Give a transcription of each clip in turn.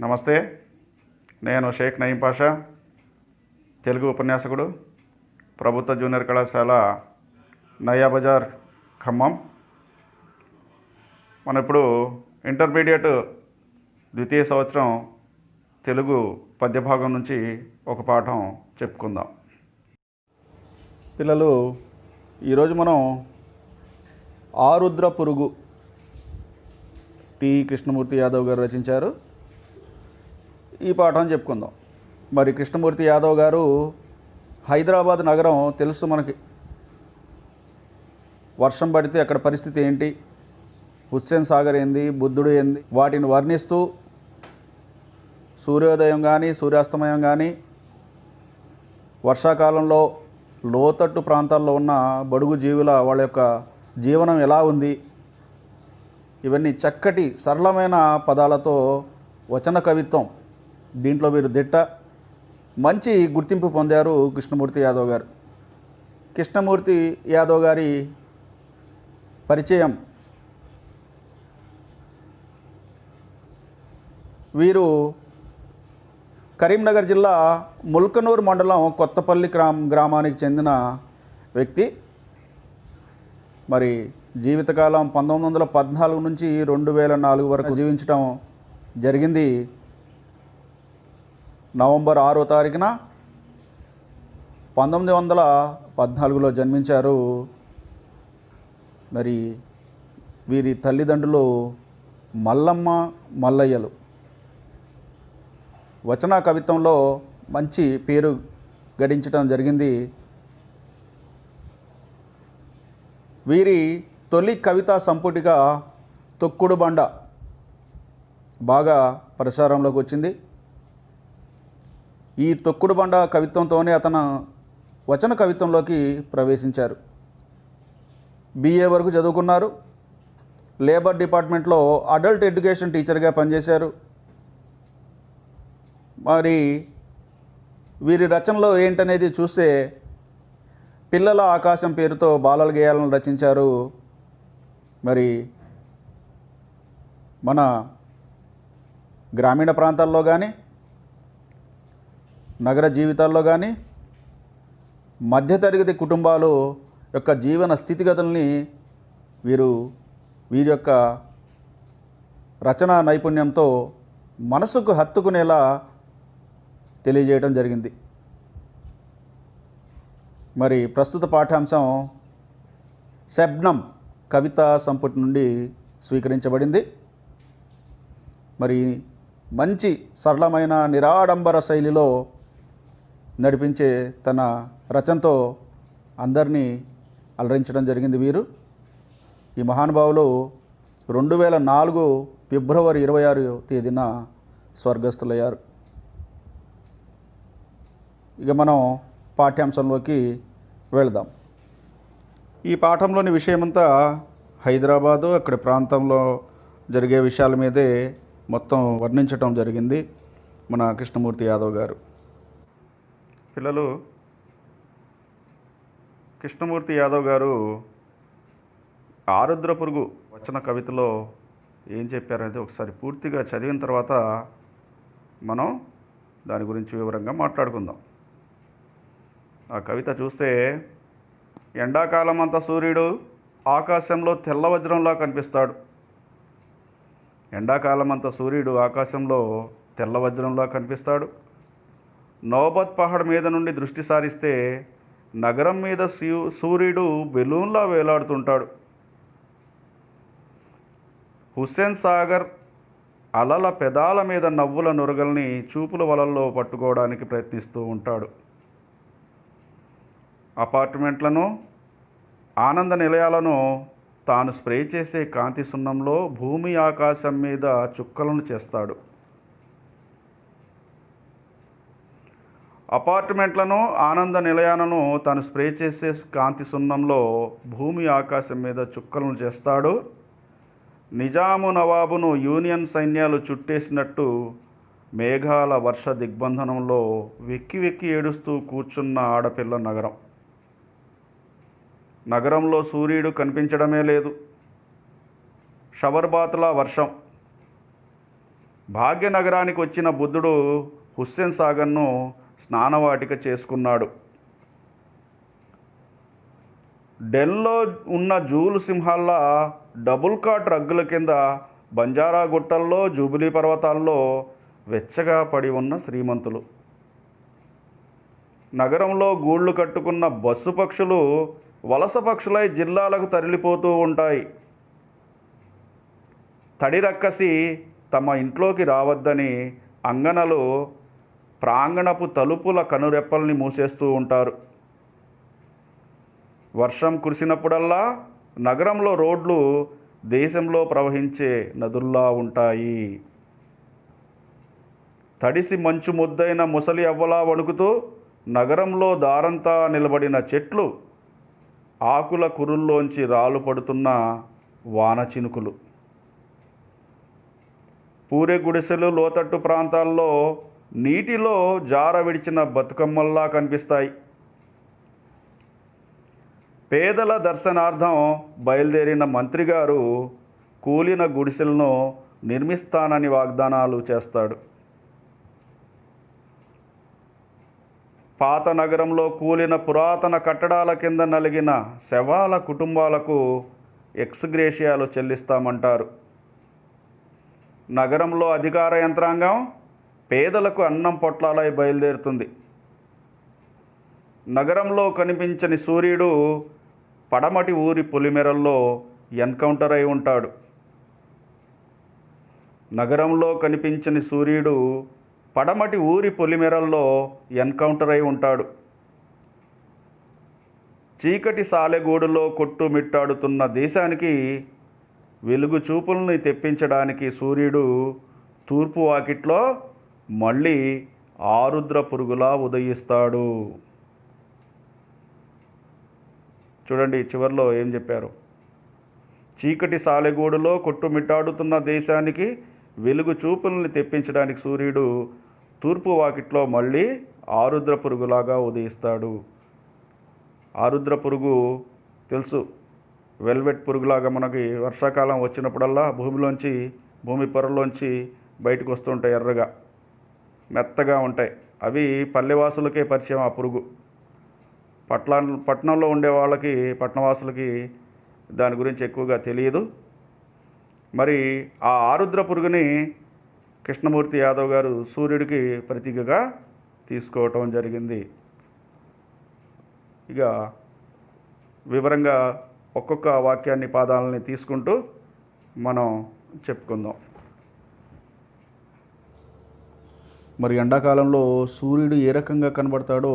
నమస్తే. నేను షేక్ నయీం పాషా, తెలుగు ఉపన్యాసకుడు, ప్రభుత్వ జూనియర్ కళాశాల నయాబజార్ ఖమ్మం. మనం ఇప్పుడు ఇంటర్మీడియట్ ద్వితీయ సంవత్సరం తెలుగు పద్యభాగం నుంచి ఒక పాఠం చెప్పుకుందాం. పిల్లలు, ఈరోజు మనం ఆరుద్ర పురుగు టి కృష్ణమూర్తి యాదవ్ గారు రచించారు. ఈ పాఠం చెప్పుకుందాం. మరి కృష్ణమూర్తి యాదవ్ గారు హైదరాబాద్ నగరం తెలుసు మనకి. వర్షం పడితే అక్కడ పరిస్థితి ఏంటి, హుస్సేన్ సాగర్ ఏంది, బుద్ధుడు ఏంది, వాటిని వర్ణిస్తూ సూర్యోదయం కానీ సూర్యాస్తమయం కానీ, వర్షాకాలంలో లోతట్టు ప్రాంతాల్లో ఉన్న బడుగు జీవుల వాళ్ళ యొక్క జీవనం ఎలా ఉంది, ఇవన్నీ చక్కటి సరళమైన పదాలతో వచన కవిత్వం. దీంట్లో వీరు దిట్ట, మంచి గుర్తింపు పొందారు కృష్ణమూర్తి యాదవ్ గారు. కృష్ణమూర్తి యాదవ్ గారి పరిచయం: వీరు కరీంనగర్ జిల్లా ముల్కనూరు మండలం కొత్తపల్లి గ్రామానికి చెందిన వ్యక్తి. మరి జీవితకాలం 1914 నుంచి 2004 వరకు జీవించడం జరిగింది. నవంబర్ 6వ తారీఖున 1914లో జన్మించారు. మరి వీరి తల్లిదండ్రులు మల్లమ్మ, మల్లయ్యలు. వచన కవిత్వంలో మంచి పేరు గడించడం జరిగింది. వీరి తొలి కవితా సంపుటిగా తొక్కుడు బండ బాగా ప్రచారంలోకి వచ్చింది. ఈ తొక్కుడు బండ కవిత్వంతోనే అతను వచన కవిత్వంలోకి ప్రవేశించారు. BA వరకు చదువుకున్నారు. లేబర్ డిపార్ట్మెంట్లో అడల్ట్ ఎడ్యుకేషన్ టీచర్గా పనిచేశారు. మరి వీరి రచనలో ఏంటనేది చూస్తే, పిల్లల ఆకాశం పేరుతో బాలల గేయాలను రచించారు. మరి మన గ్రామీణ ప్రాంతాల్లో కానీ నగర జీవితాల్లో కానీ మధ్యతరగతి కుటుంబాలు యొక్క జీవన స్థితిగతుల్ని వీరి యొక్క రచనా నైపుణ్యంతో మనసుకు హత్తుకునేలా తెలియజేయడం జరిగింది. మరి ప్రస్తుత పాఠ్యాంశం శబ్నం కవితా సంపుటి నుండి స్వీకరించబడింది. మరి మంచి సరళమైన నిరాడంబర శైలిలో నడిపించే తన రచనతో అందరినీ అలరించడం జరిగింది. ఈ మహానుభావులు 2004 ఫిబ్రవరి 26వ తేదీన స్వర్గస్థులయ్యారు. ఇక మనం పాఠ్యాంశంలోకి వెళదాం. ఈ పాఠంలోని విషయమంతా హైదరాబాదు, అక్కడి ప్రాంతంలో జరిగే విషయాల మీదే మొత్తం వర్ణించటం జరిగింది మన కృష్ణమూర్తి యాదవ్ గారు. పిల్లలు, కృష్ణమూర్తి యాదవ్ గారు ఆరుద్ర పురుగు వచన కవితలో ఏం చెప్పారనేది ఒకసారి పూర్తిగా చదివిన తర్వాత మనం దాని గురించి వివరంగా మాట్లాడుకుందాం. ఆ కవిత చూస్తే, ఎండాకాలం అంతా సూర్యుడు ఆకాశంలో తెల్ల వజ్రంలా కనిపిస్తాడు. ఎండాకాలం అంతా సూర్యుడు ఆకాశంలో తెల్ల వజ్రంలా కనిపిస్తాడు. నౌబత్ పహాడ్ మీద నుండి దృష్టి సారిస్తే నగరం మీద సూర్యుడు బెలూన్లా వేలాడుతుంటాడు. హుస్సేన్ సాగర్ అలల పెదాల మీద నవ్వుల నురగల్ని చూపుల వలల్లో పట్టుకోవడానికి ప్రయత్నిస్తూ ఉంటాడు. అపార్ట్మెంట్లను, ఆనంద నిలయాలను తాను స్ప్రే చేసే కాంతి సున్నంలో భూమి ఆకాశం మీద చుక్కలను చేస్తాడు. అపార్ట్మెంట్లను, ఆనంద నిలయాలను తాను స్ప్రే చేసే కాంతి సున్నంలో భూమి ఆకాశం మీద చుక్కలను చేస్తాడు. నిజాము నవాబును యూనియన్ సైన్యాలు చుట్టేసినట్టు మేఘాల వర్ష దిగ్బంధనంలో వెక్కి వెక్కి ఏడుస్తూ కూర్చున్న ఆడపిల్ల నగరం. నగరంలో సూర్యుడు కనిపించడమే లేదు. షవర్బాతులా వర్షం. భాగ్యనగరానికి వచ్చిన బుద్ధుడు హుస్సేన్ సాగర్ను స్నానవాటిక చేసుకున్నాడు. డెన్లో ఉన్న జూలు సింహాల్లా డబుల్ కాట్ రగ్గుల కింద బంజారా గుట్టల్లో, జూబిలీ పర్వతాల్లో వెచ్చగా పడి ఉన్న శ్రీమంతులు. నగరంలో గూళ్ళు కట్టుకున్న బస్సు పక్షులు వలస పక్షులై జిల్లాలకు తరలిపోతూ ఉంటాయి. తడి రక్కసి తమ ఇంట్లోకి రావద్దని అంగనలు ప్రాంగణపు తలుపుల కనురెప్పల్ని మూసేస్తూ ఉంటారు. వర్షం కురిసినప్పుడల్లా నగరంలో రోడ్లు దేశంలో ప్రవహించే నదుల్లా ఉంటాయి. తడిసి మంచు ముద్దైన ముసలి అవ్వలా వణుకుతూ నగరంలో దారంతా నిలబడిన చెట్లు, ఆకుల కురుల్లోంచి రాలు పడుతున్న వాన చినుకులు. పూరె గుడిసెలు లోతట్టు ప్రాంతాల్లో నీటిలో జార విడిచిన బతుకమ్మల్లా కనిపిస్తాయి. పేదల దర్శనార్థం బయలుదేరిన మంత్రిగారు కూలిన గుడిసెలను నిర్మిస్తానని వాగ్దానాలు చేస్తాడు. పాత నగరంలో కూలిన పురాతన కట్టడాల కింద నలిగిన శవాల కుటుంబాలకు ఎక్స్గ్రేషియాలు చెల్లిస్తామంటారు. నగరంలో అధికార యంత్రాంగం పేదలకు అన్నం పొట్లాలై బయలుదేరుతుంది. నగరంలో కనిపించని సూర్యుడు పడమటి ఊరి పొలిమేరల్లో ఎన్కౌంటర్ అయి ఉంటాడు. నగరంలో కనిపించని సూర్యుడు పడమటి ఊరి పొలిమేరల్లో ఎన్కౌంటర్ అయి ఉంటాడు. చీకటి సాలెగూడులో కొట్టుమిట్టాడుతున్న దేశానికి వెలుగు చూపుల్ని తెప్పించడానికి సూర్యుడు తూర్పు వాకిట్లో మళ్ళీ ఆరుద్ర పురుగులా ఉదయిస్తాడు. చూడండి చివర్లో ఏం చెప్పారు. చీకటి సాలెగూడులో కొట్టుమిట్టాడుతున్న దేశానికి వెలుగు చూపుల్ని తెప్పించడానికి సూర్యుడు తూర్పు వాకిట్లో మళ్ళీ ఆరుద్ర పురుగులాగా ఉదయిస్తాడు. ఆరుద్ర పురుగు తెలుసు, వెల్వెట్ పురుగులాగా మనకి వర్షాకాలం వచ్చినప్పుడల్లా భూమి పొరలోంచి బయటకు వస్తుంటాయి, ఎర్రగా మెత్తగా ఉంటాయి. అవి పల్లెవాసులకే పరిచయం ఆ పురుగు. పట్టణంలో ఉండే వాళ్ళకి, పట్టణవాసులకి దాని గురించి ఎక్కువగా తెలియదు. మరి ఆ ఆరుద్ర పురుగుని కృష్ణమూర్తి యాదవ్ గారు సూర్యుడికి ప్రతీకగా తీసుకోవటం జరిగింది. ఇక వివరంగా ఒక్కొక్క వాక్యాన్ని, పాదాలని తీసుకుంటూ మనం చెప్పుకుందాం. మరి ఎండాకాలంలో సూర్యుడు ఏ రకంగా కనబడతాడో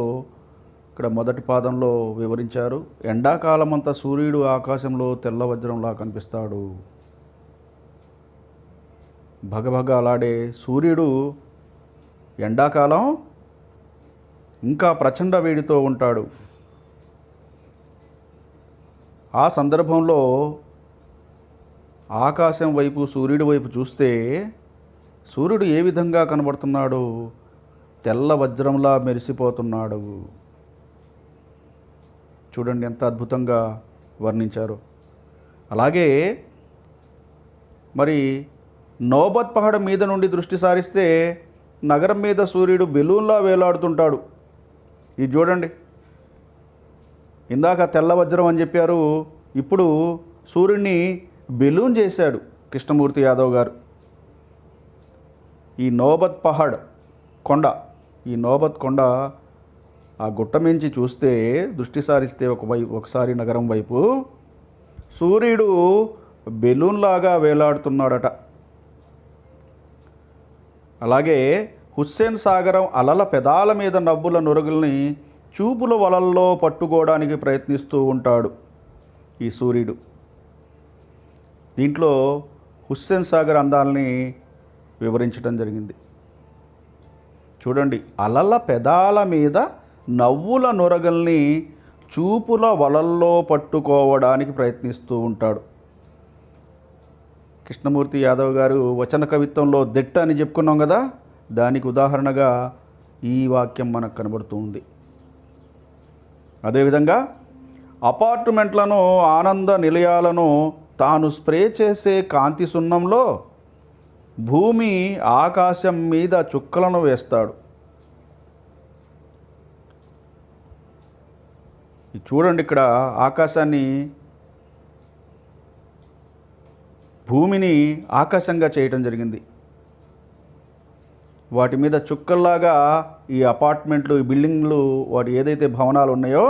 ఇక్కడ మొదటి పాదంలో వివరించారు. ఎండాకాలం అంతా సూర్యుడు ఆకాశంలో తెల్ల వజ్రంలా కనిపిస్తాడు. భగభగ అలాడే సూర్యుడు ఎండాకాలం ఇంకా ప్రచండ వేడితో ఉంటాడు. ఆ సందర్భంలో ఆకాశం వైపు, సూర్యుడి వైపు చూస్తే సూర్యుడు ఏ విధంగా కనబడుతున్నాడు? తెల్ల వజ్రంలా మెరిసిపోతున్నాడు. చూడండి ఎంత అద్భుతంగా వర్ణించారు. అలాగే మరి నోబత్ పహాడ్ మీద నుండి దృష్టి సారిస్తే నగరం మీద సూర్యుడు బెలూన్లా వేలాడుతుంటాడు. ఇది చూడండి, ఇందాక తెల్ల వజ్రం అని చెప్పారు, ఇప్పుడు సూర్యుడిని బెలూన్ చేశాడు కృష్ణమూర్తి యాదవ్ గారు. ఈ నోబత్ పహాడ్ కొండ, ఈ నోబత్ కొండ ఆ గుట్ట మించి చూస్తే, దృష్టి సారిస్తే ఒకసారి నగరం వైపు సూర్యుడు బెలూన్లాగా వేలాడుతున్నాడట. అలాగే హుస్సేన్ సాగరం అలల పెదాల మీద నవ్వుల నురుగుల్ని చూపుల వలల్లో పట్టుకోవడానికి ప్రయత్నిస్తూ ఉంటాడు ఈ సూర్యుడు. దీంట్లో హుస్సేన్ సాగర్ అందాలని వివరించడం జరిగింది. చూడండి, అలల పెదాల మీద నవ్వుల నురగల్ని చూపుల వలల్లో పట్టుకోవడానికి ప్రయత్నిస్తూ ఉంటాడు. కృష్ణమూర్తి యాదవ్ గారు వచన కవిత్వంలో దిట్ట అని చెప్పుకున్నాం కదా, దానికి ఉదాహరణగా ఈ వాక్యం మనకు కనబడుతూ ఉంది. అదేవిధంగా భూమి ఆకాశం మీద చుక్కలను వేస్తాడు. చూడండి, ఇక్కడ ఆకాశాన్ని, భూమిని ఆకాశంగా చేయటం జరిగింది. వాటి మీద చుక్కల్లాగా ఈ అపార్ట్మెంట్లు, ఈ బిల్డింగ్లు, వాటి ఏదైతే భవనాలు ఉన్నాయో,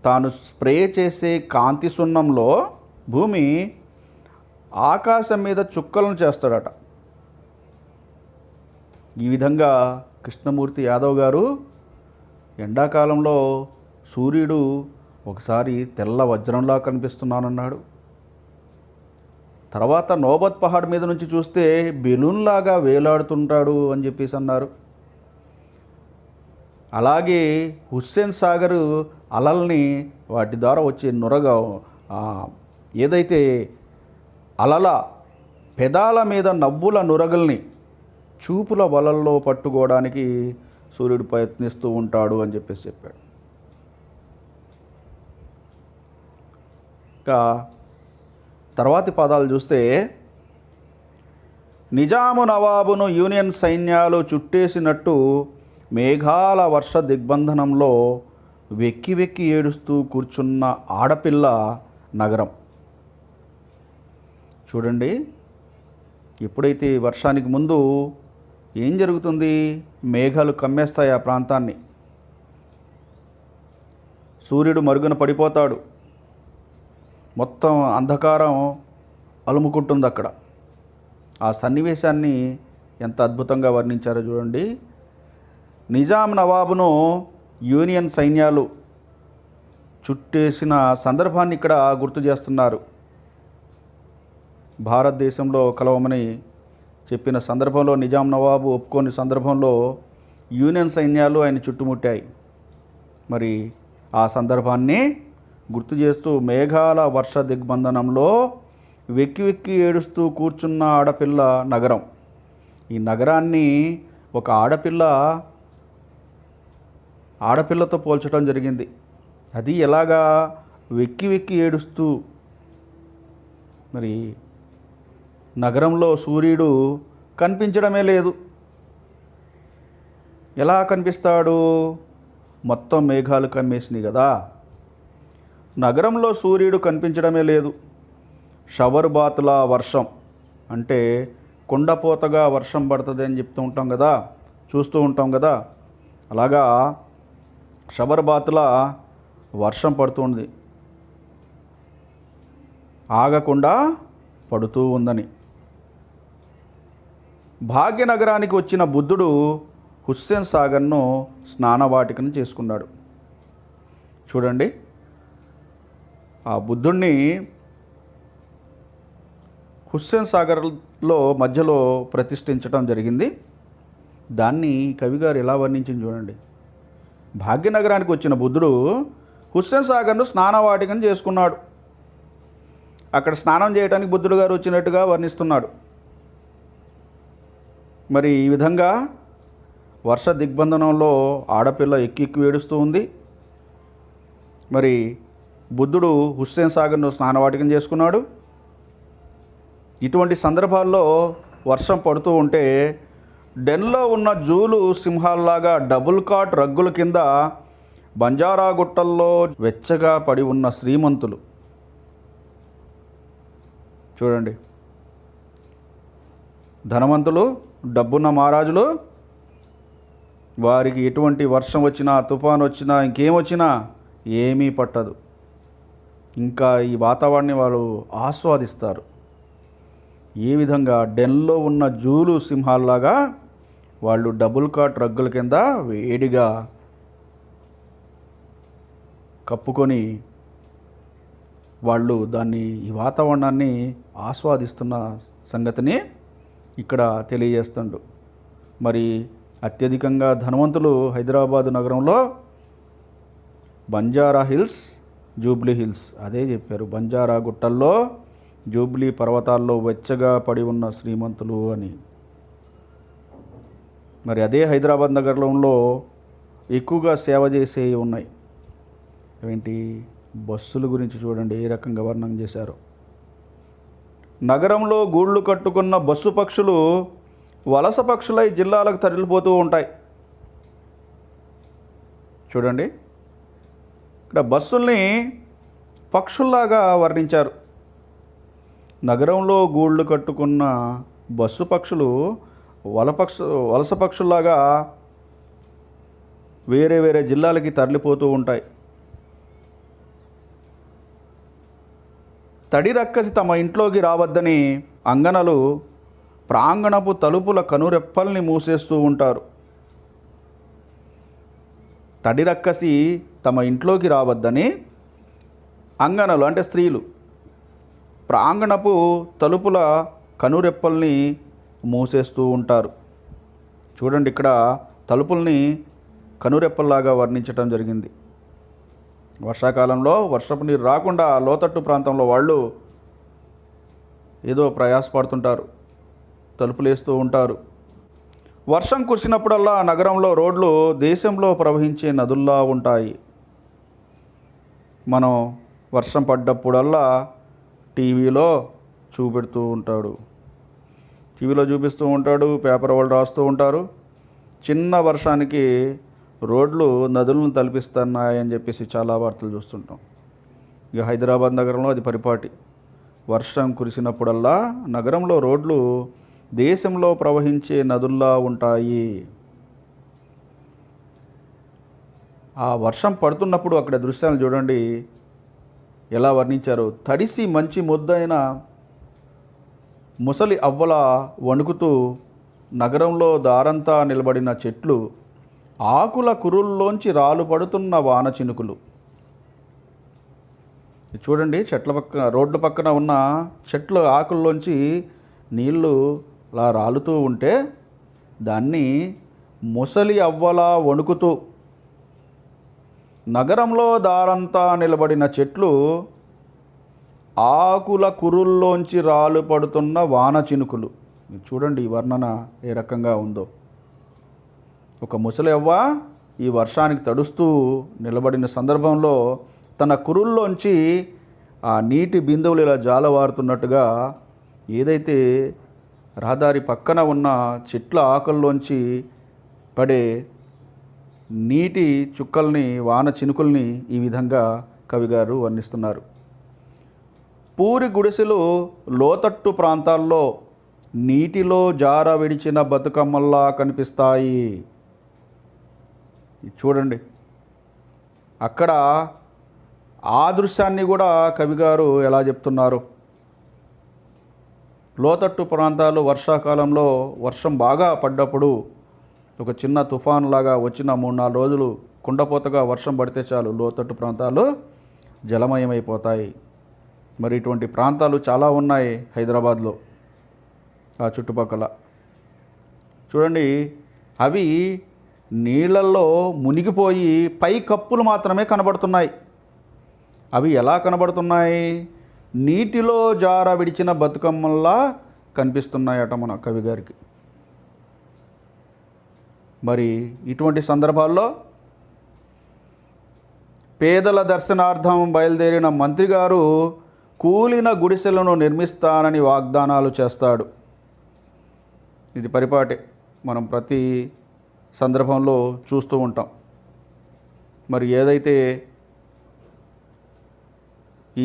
తాను స్ప్రే చేసే కాంతి సున్నంలో భూమి ఆకాశం మీద చుక్కలను చేస్తాడట. ఈ విధంగా కృష్ణమూర్తి యాదవ్ గారు ఎండాకాలంలో సూర్యుడు ఒకసారి తెల్ల వజ్రంలా కనిపిస్తున్నానన్నాడు. తర్వాత నోబత్ పహాడ్ మీద నుంచి చూస్తే బెలూన్లాగా వేలాడుతుంటాడు అని చెప్పేసి అన్నారు. అలాగే హుస్సేన్ సాగర్ అలల్ని, వాటి ద్వారా వచ్చే నురగ, ఏదైతే అలల పెదాల మీద నవ్వుల నురగల్ని చూపుల వలల్లో పట్టుకోవడానికి సూర్యుడు ప్రయత్నిస్తూ ఉంటాడు అని చెప్పేసి చెప్పాడు. ఇంకా తర్వాతి పదాలు చూస్తే, నిజాము నవాబును యూనియన్ సైన్యాలు చుట్టేసినట్టు మేఘాల వర్ష దిగ్బంధనంలో వెక్కి వెక్కి ఏడుస్తూ కూర్చున్న ఆడపిల్ల నగరం. చూడండి, ఎప్పుడైతే వర్షానికి ముందు ఏం జరుగుతుంది? మేఘాలు కమ్మేస్తాయి ఆ ప్రాంతాన్ని. సూర్యుడు మరుగున పడిపోతాడు. మొత్తం అంధకారం అలుముకుంటుంది అక్కడ. ఆ సన్నివేశాన్ని ఎంత అద్భుతంగా వర్ణించారో చూడండి. నిజాం నవాబును యూనియన్ సైన్యాలు చుట్టేసిన సందర్భాన్ని ఇక్కడ గుర్తు చేస్తున్నారు. భారతదేశంలో కలవమని చెప్పిన సందర్భంలో, నిజాం నవాబు ఒప్పుకోని సందర్భంలో యూనియన్ సైన్యాలు ఆయన చుట్టుముట్టాయి. మరి ఆ సందర్భాన్ని గుర్తు చేస్తూ, మేఘాల వర్ష దిగ్బంధనంలో వెక్కి వెక్కి ఏడుస్తూ కూర్చున్న ఆడపిల్ల నగరం. ఈ నగరాన్ని ఒక ఆడపిల్లతో పోల్చడం జరిగింది. అది ఎలాగా? వెక్కి వెక్కి ఏడుస్తూ. మరి నగరంలో సూర్యుడు కనిపించడమే లేదు. ఎలా కనిపిస్తాడు? మొత్తం మేఘాలు కమ్మేసినాయి కదా. నగరంలో సూర్యుడు కనిపించడమే లేదు. షవర్ బాతులా వర్షం, అంటే కుండపోతగా వర్షం పడుతుంది అని చెప్తూ ఉంటాం కదా, చూస్తూ ఉంటాం కదా. అలాగా షవర్ బాతులా వర్షం పడుతుంది, ఆగకుండా పడుతూ ఉందని. భాగ్యనగరానికి వచ్చిన బుద్ధుడు హుస్సేన్ సాగర్ను స్నానవాటికను చేసుకున్నాడు. చూడండి, ఆ బుద్ధుణ్ణి హుస్సేన్ సాగర్లో మధ్యలో ప్రతిష్ఠించడం జరిగింది. దాన్ని కవిగారు ఎలా వర్ణించింది చూడండి. భాగ్యనగరానికి వచ్చిన బుద్ధుడు హుస్సేన్ సాగర్ను స్నానవాటికను చేసుకున్నాడు. అక్కడ స్నానం చేయడానికి బుద్ధుడు గారు వచ్చినట్టుగా వర్ణిస్తున్నాడు. మరి ఈ విధంగా వర్ష దిగ్బంధనంలో ఆడపిల్ల ఎక్కి ఏడుస్తూ ఉంది. మరి బుద్ధుడు హుస్సేన్ సాగర్ను స్నానవాటికం చేసుకున్నాడు. ఇటువంటి సందర్భాల్లో వర్షం పడుతూ ఉంటే డెన్లో ఉన్న జూలు సింహాల్లాగా డబుల్ కాట్ రగ్గుల కింద బంజారా గుట్టల్లో వెచ్చగా పడి ఉన్న శ్రీమంతులు. చూడండి, ధనవంతులు, డబ్బున్న మహారాజులు, వారికి ఎటువంటి వర్షం వచ్చినా, తుఫాను వచ్చినా, ఇంకేమొచ్చినా ఏమీ పట్టదు. ఇంకా ఈ వాతావరణాన్ని వాళ్ళు ఆస్వాదిస్తారు. ఏ విధంగా డెన్లో ఉన్న జూలు సింహాల్లాగా వాళ్ళు డబుల్ కాట్ రగ్గుల కింద వేడిగా కప్పుకొని వాళ్ళు ఈ వాతావరణాన్ని ఆస్వాదిస్తున్న సంగతిని ఇక్కడ తెలియజేస్తుండు. మరి అత్యధికంగా ధనవంతులు హైదరాబాదు నగరంలో బంజారా హిల్స్, జూబ్లీ హిల్స్, అదే చెప్పారు, బంజారా గుట్టల్లో, జూబ్లీ పర్వతాల్లో వెచ్చగా పడి ఉన్న శ్రీమంతులు అని. మరి అదే హైదరాబాద్ నగరంలో ఎక్కువగా సేవ చేసేవి ఉన్నాయి. ఏంటి? బస్సుల గురించి చూడండి ఏ రకంగా వర్ణన చేశారో. నగరంలో గూళ్ళు కట్టుకున్న బస్సు పక్షులు వలస పక్షులై జిల్లాలకు తరలిపోతూ ఉంటాయి. చూడండి, ఇక్కడ బస్సుల్ని పక్షుల్లాగా వర్ణించారు. నగరంలో గూళ్ళు కట్టుకున్న బస్సు పక్షులు వలస పక్షుల్లాగా వేరే వేరే జిల్లాలకి తరలిపోతూ ఉంటాయి. తడి రక్కసి తమ ఇంట్లోకి రావద్దని అంగనలు ప్రాంగణపు తలుపుల కనురెప్పల్ని మూసేస్తూ ఉంటారు. తడి రక్కసి తమ ఇంట్లోకి రావద్దని అంగనలు అంటే స్త్రీలు ప్రాంగణపు తలుపుల కనురెప్పల్ని మూసేస్తూ ఉంటారు. చూడండి, ఇక్కడ తలుపుల్ని కనురెప్పల్లాగా వర్ణించటం జరిగింది. వర్షాకాలంలో వర్షపు నీరు రాకుండా లోతట్టు ప్రాంతంలో వాళ్ళు ఏదో ప్రయాసపడుతుంటారు, తలుపులు వేస్తూ ఉంటారు. వర్షం కురిసినప్పుడల్లా నగరంలో రోడ్లు దేశంలో ప్రవహించే నదుల్లా ఉంటాయి. మనం వర్షం పడ్డప్పుడల్లా టీవీలో చూపిస్తూ ఉంటాడు, పేపర్ వాళ్ళు రాస్తూ ఉంటారు. చిన్న వర్షానికి రోడ్లు నదులను తలపిస్తున్నాయని చెప్పేసి చాలా వార్తలు చూస్తుంటాం. ఇక హైదరాబాద్ నగరంలో అది పరిపాటి. వర్షం కురిసినప్పుడల్లా నగరంలో రోడ్లు దేశంలో ప్రవహించే నదుల్లా ఉంటాయి. ఆ వర్షం పడుతున్నప్పుడు అక్కడ దృశ్యాలు చూడండి ఎలా వర్ణించారు. తడిసి మంచి ముద్దైన ముసలి అవ్వల వణుకుతూ నగరంలో దారంతా నిలబడిన చెట్లు, ఆకుల కురుల్లోంచి రాలు పడుతున్న వాన చినుకులు. చూడండి, రోడ్ల పక్కన ఉన్న చెట్ల ఆకుల్లోంచి నీళ్లు అలా రాలుతూ ఉంటే దాన్ని ముసలి అవ్వలా వణుకుతూ, నగరంలో దారంతా నిలబడిన చెట్లు, ఆకుల కురుల్లోంచి రాలు పడుతున్న వాన చినుకులు. చూడండి ఈ వర్ణన ఏ రకంగా ఉందో. ఒక ముసలి అవ్వ ఈ వర్షానికి తడుస్తూ నిలబడిన సందర్భంలో తన కురుల్లోంచి ఆ నీటి బిందువులు ఇలా జాలవారుతున్నట్టుగా ఏదైతే రహదారి పక్కన ఉన్న చెట్ల ఆకుల్లోంచి పడే నీటి చుక్కల్ని, వాన చినుకుల్ని ఈ విధంగా కవిగారు వర్ణిస్తున్నారు. పూరి గుడిసెలు లోతట్టు ప్రాంతాల్లో నీటిలో జార విడిచిన బతుకమ్మల్లా కనిపిస్తాయి. చూడండి, అక్కడ ఆ దృశ్యాన్ని కూడా కవిగారు ఎలా చెప్తున్నారు. లోతట్టు ప్రాంతాలు వర్షాకాలంలో వర్షం బాగా పడ్డప్పుడు ఒక చిన్న తుఫాను లాగా వచ్చిన 3-4 రోజులు కుండపోతగా వర్షం పడితే చాలు లోతట్టు ప్రాంతాలు జలమయమైపోతాయి. మరి ఇటువంటి ప్రాంతాలు చాలా ఉన్నాయి హైదరాబాద్లో, ఆ చుట్టుపక్కల. చూడండి, అవి నీళ్ళల్లో మునిగిపోయి పై కప్పులు మాత్రమే కనబడుతున్నాయి. అవి ఎలా కనబడుతున్నాయి? నీటిలో జార విడిచిన బతుకమ్మల్లా కనిపిస్తున్నాయట మన కవిగారికి. మరి ఇటువంటి సందర్భాల్లో పేదల దర్శనార్థం బయలుదేరిన మంత్రి గారు కూలిన గుడిసెలను నిర్మిస్తానని వాగ్దానాలు చేస్తాడు. ఇది పరిపాటే, మనం ప్రతి సందర్భంలో చూస్తూ ఉంటాం. మరి ఏదైతే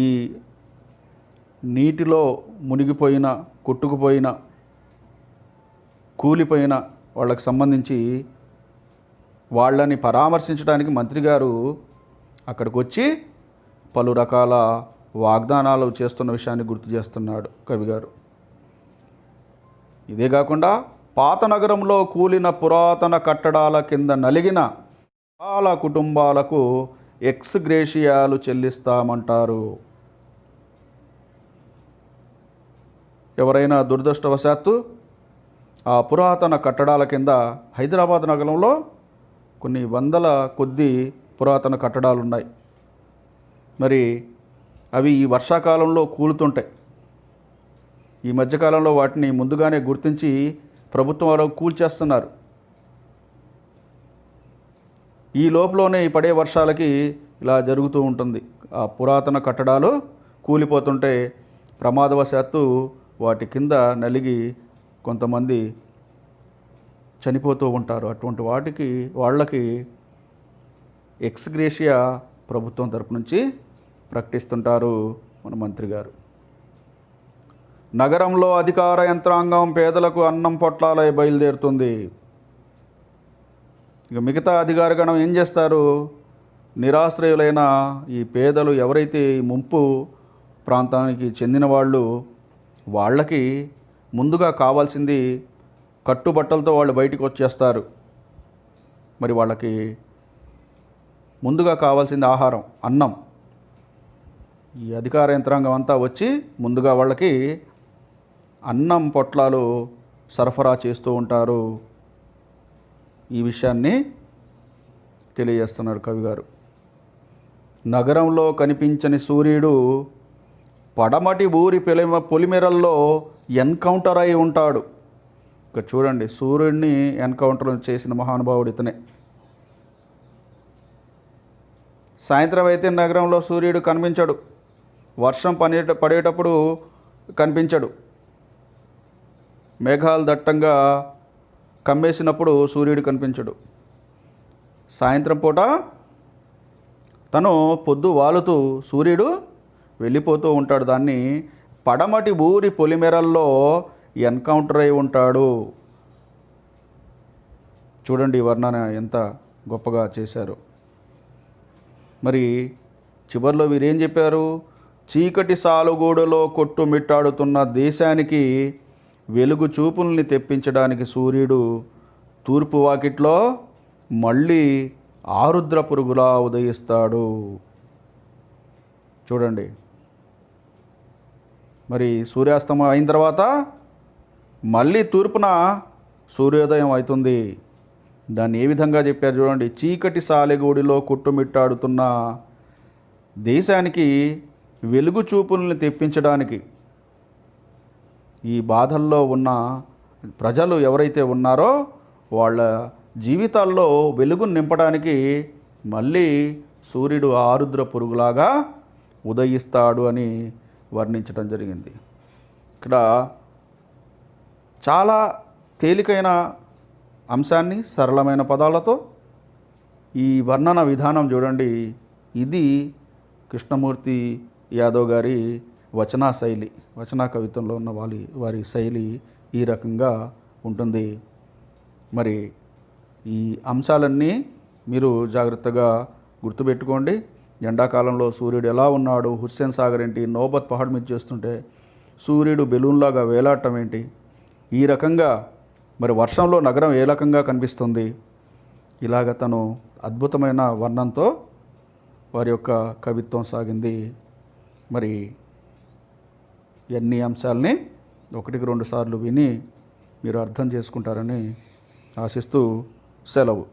ఈ నీటిలో మునిగిపోయిన, కొట్టుకుపోయిన, కూలిపోయిన వాళ్ళకి సంబంధించి వాళ్ళని పరామర్శించడానికి మంత్రి గారు అక్కడికి వచ్చి పలు రకాల వాగ్దానాలు చేస్తున్న విషయాన్ని గుర్తు చేస్తున్నాడు కవిగారు. ఇదే కాకుండా పాత నగరంలో కూలిన పురాతన కట్టడాల కింద నలిగిన చాలా కుటుంబాలకు ఎక్స్ గ్రేషియాలు చెల్లిస్తామంటారు. ఎవరైనా దురదృష్టవశాత్తు ఆ పురాతన కట్టడాల కింద, హైదరాబాద్ నగరంలో కొన్ని వందల కొద్ది పురాతన కట్టడాలు ఉన్నాయి. మరి అవి ఈ వర్షాకాలంలో కూలుతుంటాయి. ఈ మధ్యకాలంలో వాటిని ముందుగానే గుర్తించి ప్రభుత్వం వారు కూల్చేస్తున్నారు. ఈ లోపలనే పడే వర్షాలకి ఇలా జరుగుతూ ఉంటుంది. ఆ పురాతన కట్టడాలు కూలిపోతుంటే ప్రమాదవశాత్తు వాటి కింద నలిగి కొంతమంది చనిపోతూ ఉంటారు. అటువంటి వాళ్ళకి ఎక్స్గ్రేషియా ప్రభుత్వం తరపు నుంచి ప్రకటిస్తుంటారు మన మంత్రి గారు. నగరంలో అధికార యంత్రాంగం పేదలకు అన్నం పొట్లాలై బయలుదేరుతుంది. ఇక మిగతా అధికారగణం ఏం చేస్తారు? నిరాశ్రయులైన ఈ పేదలు ఎవరైతే ఈ ముంపు ప్రాంతానికి చెందిన వాళ్ళకి ముందుగా కావాల్సింది కట్టుబట్టలతో వాళ్ళు బయటికి వచ్చేస్తారు. మరి వాళ్ళకి ముందుగా కావాల్సింది ఆహారం, అన్నం. ఈ అధికార యంత్రాంగం అంతా వచ్చి ముందుగా వాళ్ళకి అన్నం పొట్లాలు సరఫరా చేస్తూ ఉంటారు. ఈ విషయాన్ని తెలియజేస్తున్నారు కవి గారు. నగరంలో కనిపించని సూర్యుడు పడమటి ఊరి పొలిమేరల్లో ఎన్కౌంటర్ అయి ఉంటాడు. ఇక చూడండి, సూర్యుడిని ఎన్కౌంటర్ చేసిన మహానుభావుడు ఇతనే. సాయంత్రం అయితే నగరంలో సూర్యుడు కనిపించడు. వర్షం పడేటప్పుడు కనిపించడు. మేఘాలు దట్టంగా కమ్మేసినప్పుడు సూర్యుడు కనిపించడు. సాయంత్రం పూట తను పొద్దు వాలుతూ సూర్యుడు వెళ్ళిపోతూ ఉంటాడు. దాన్ని పడమటి ఊరి పొలిమేరల్లో ఎన్కౌంటర్ అయి ఉంటాడు. చూడండి ఈ వర్ణన ఎంత గొప్పగా చేశారు. మరి చివరిలో వీరేం చెప్పారు? చీకటి సాలుగూడలో కొట్టుమిట్టాడుతున్న దేశానికి వెలుగు చూపుల్ని తెప్పించడానికి సూర్యుడు తూర్పు వాకిట్లో మళ్ళీ ఆరుద్ర పురుగులా ఉదయిస్తాడు. చూడండి, మరి సూర్యాస్తమయం అయిన తర్వాత మళ్ళీ తూర్పున సూర్యోదయం అవుతుంది. దాన్ని ఏ విధంగా చెప్పారు చూడండి. చీకటి సాలెగూడిలో కొట్టుమిట్టాడుతున్న దేశానికి వెలుగు చూపుల్ని తెప్పించడానికి, ఈ బాధల్లో ఉన్న ప్రజలు ఎవరైతే ఉన్నారో వాళ్ళ జీవితాల్లో వెలుగును నింపడానికి మళ్ళీ సూర్యుడు ఆరుద్ర పురుగులాగా ఉదయిస్తాడు అని వర్ణించడం జరిగింది. ఇక్కడ చాలా తేలికైన అంశాన్ని సరళమైన పదాలతో ఈ వర్ణన విధానం చూడండి. ఇది కృష్ణమూర్తి యాదవ్ గారి వచనా కవిత్వంలో ఉన్న వారి శైలి ఈ రకంగా ఉంటుంది. మరి ఈ అంశాలన్నీ మీరు జాగ్రత్తగా గుర్తుపెట్టుకోండి. ఎండాకాలంలో సూర్యుడు ఎలా ఉన్నాడు, హుస్సేన్ సాగర్ ఏంటి, నోబత్ పహాడ్ మీద చేస్తుంటే సూర్యుడు బెలూన్లాగా వేలాడటం ఏంటి, ఈ రకంగా మరి వర్షంలో నగరం ఏ రకంగా కనిపిస్తుంది, ఇలాగ తను అద్భుతమైన వర్ణంతో వారి యొక్క కవిత్వం సాగింది. మరి ఎన్ని అంశాలని 1-2 సార్లు విని మీరు అర్థం చేసుకుంటారని ఆశిస్తూ సెలవు.